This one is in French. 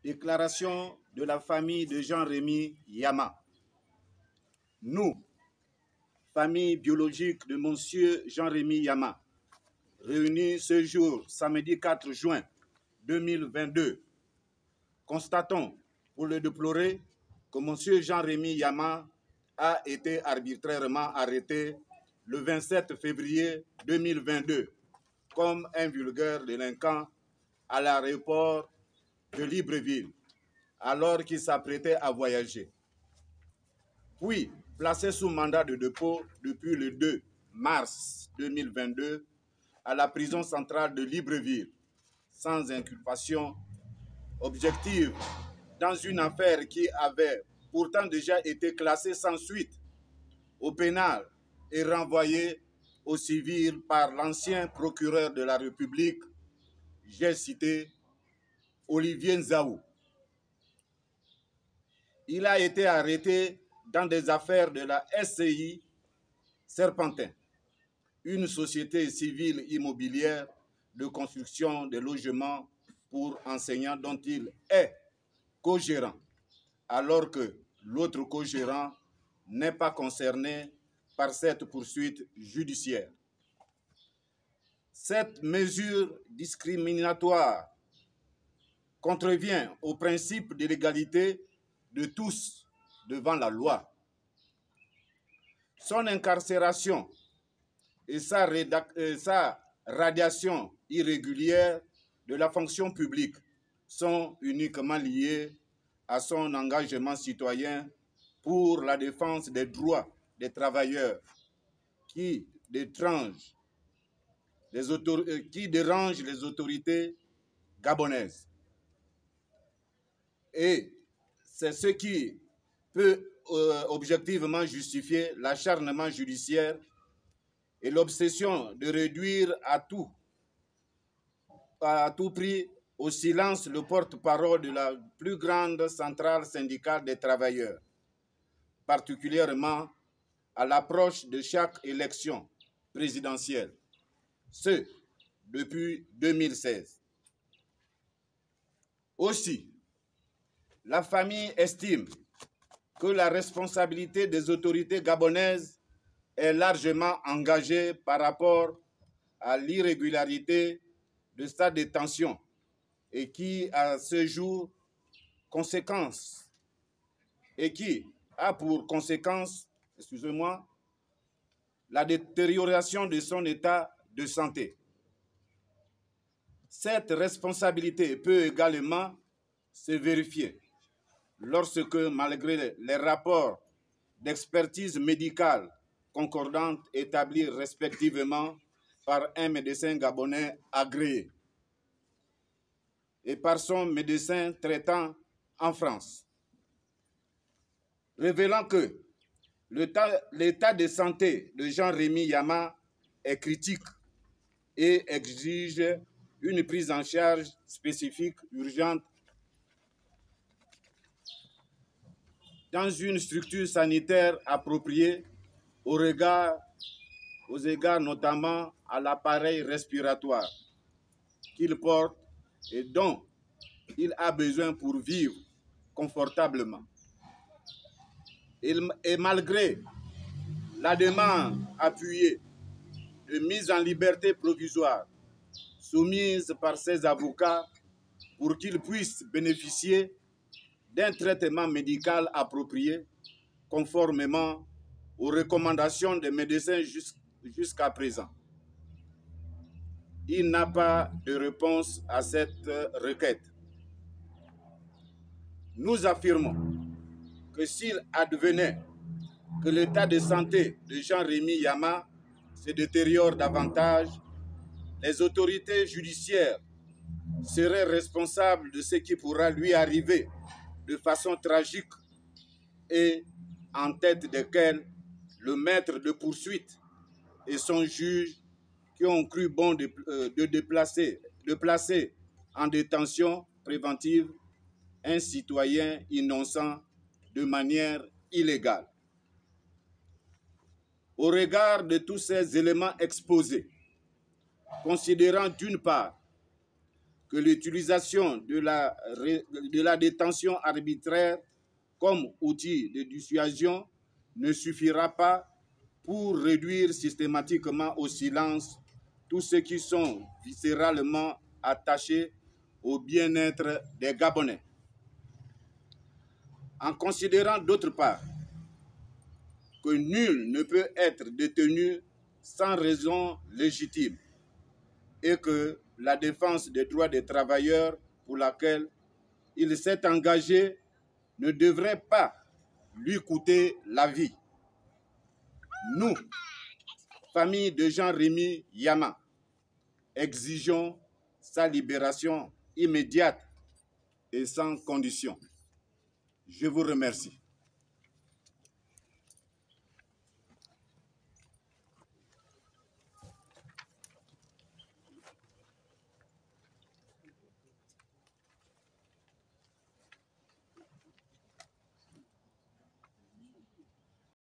Déclaration de la famille de Jean-Rémy Yama. Nous, famille biologique de Monsieur Jean-Rémy Yama, réunis ce jour, samedi 4 juin 2022, constatons, pour le déplorer, que Monsieur Jean-Rémy Yama a été arbitrairement arrêté le 27 février 2022 comme un vulgaire délinquant à l'aéroport de Libreville, alors qu'il s'apprêtait à voyager. Puis, placé sous mandat de dépôt depuis le 2 mars 2022 à la prison centrale de Libreville, sans inculpation objective, dans une affaire qui avait pourtant déjà été classée sans suite au pénal et renvoyée au civil par l'ancien procureur de la République, j'ai cité Olivier Nzaou. Il a été arrêté dans des affaires de la SCI Serpentin, une société civile immobilière de construction de logements pour enseignants dont il est co-gérant, alors que l'autre co-gérant n'est pas concerné par cette poursuite judiciaire. Cette mesure discriminatoire contrevient au principe de l'égalité de tous devant la loi. Son incarcération et sa radiation irrégulière de la fonction publique sont uniquement liées à son engagement citoyen pour la défense des droits des travailleurs qui dérangent les autorités gabonaises. Et c'est ce qui peut objectivement justifier l'acharnement judiciaire et l'obsession de réduire à tout prix au silence le porte-parole de la plus grande centrale syndicale des travailleurs, particulièrement à l'approche de chaque élection présidentielle, ce depuis 2016. Aussi, la famille estime que la responsabilité des autorités gabonaises est largement engagée par rapport à l'irrégularité de sa détention et qui, à ce jour, a pour conséquence, la détérioration de son état de santé. Cette responsabilité peut également se vérifier lorsque, malgré les rapports d'expertise médicale concordantes établis respectivement par un médecin gabonais agréé et par son médecin traitant en France, révélant que l'état de santé de Jean-Rémy Yama est critique et exige une prise en charge spécifique urgente dans une structure sanitaire appropriée aux égards notamment à l'appareil respiratoire qu'il porte et dont il a besoin pour vivre confortablement. Et malgré la demande appuyée de mise en liberté provisoire soumise par ses avocats pour qu'il puisse bénéficier d'un traitement médical approprié conformément aux recommandations des médecins jusqu'à présent. Il n'a pas de réponse à cette requête. Nous affirmons que s'il advenait que l'état de santé de Jean-Rémy Yama se détériore davantage, les autorités judiciaires seraient responsables de ce qui pourra lui arriver de façon tragique et en tête desquels le maître de poursuite et son juge qui ont cru bon de placer en détention préventive un citoyen innocent de manière illégale. Au regard de tous ces éléments exposés, considérant d'une part que l'utilisation de la détention arbitraire comme outil de dissuasion ne suffira pas pour réduire systématiquement au silence tous ceux qui sont viscéralement attachés au bien-être des Gabonais. En considérant d'autre part que nul ne peut être détenu sans raison légitime et que la défense des droits des travailleurs pour laquelle il s'est engagé ne devrait pas lui coûter la vie. Nous, famille de Jean-Rémy Yama, exigeons sa libération immédiate et sans condition. Je vous remercie.